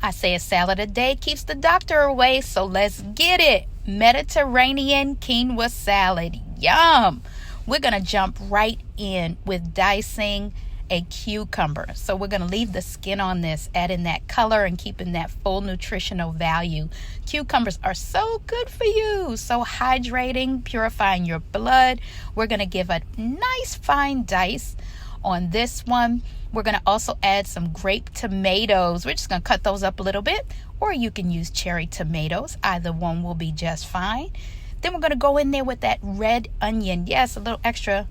I say a salad a day keeps the doctor away, so let's get it. Mediterranean quinoa salad. Yum! We're going to jump right in with dicing a cucumber. So we're going to leave the skin on this, adding that color and keeping that full nutritional value. Cucumbers are so good for you, so hydrating, purifying your blood. We're going to give a nice fine dice on this one. We're going to also add some grape tomatoes. We're just going to cut those up a little bit, or you can use cherry tomatoes. Either one will be just fine. Then we're going to go in there with that red onion. Yes, a little extra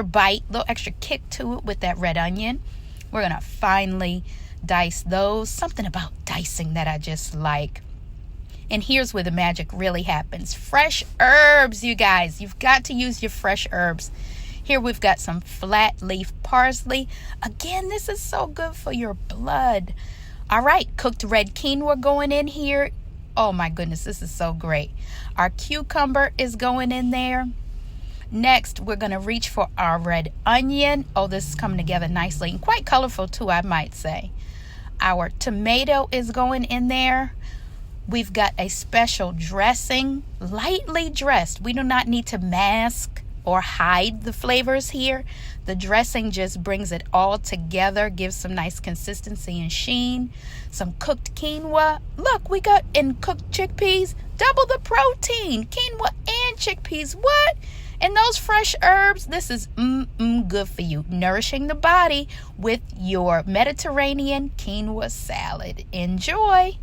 bite, a little extra kick to it with that red onion. We're going to finely dice those. Something about dicing that I just like. And here's where the magic really happens. Fresh herbs, you guys. You've got to use your fresh herbs. Here we've got some flat leaf parsley. Again, this is so good for your blood. All right, cooked red quinoa going in here. Oh my goodness, this is so great. Our cucumber is going in there. Next, we're going to reach for our red onion. Oh, this is coming together nicely and quite colorful too, I might say. Our tomato is going in there. We've got a special dressing, lightly dressed. We do not need to mask or hide the flavors here. The dressing just brings it all together, gives some nice consistency and sheen. Some cooked quinoa. Look, we got in cooked chickpeas, double the protein. Quinoa and chickpeas, what? And those fresh herbs, this is good for you. Nourishing the body with your Mediterranean quinoa salad. Enjoy.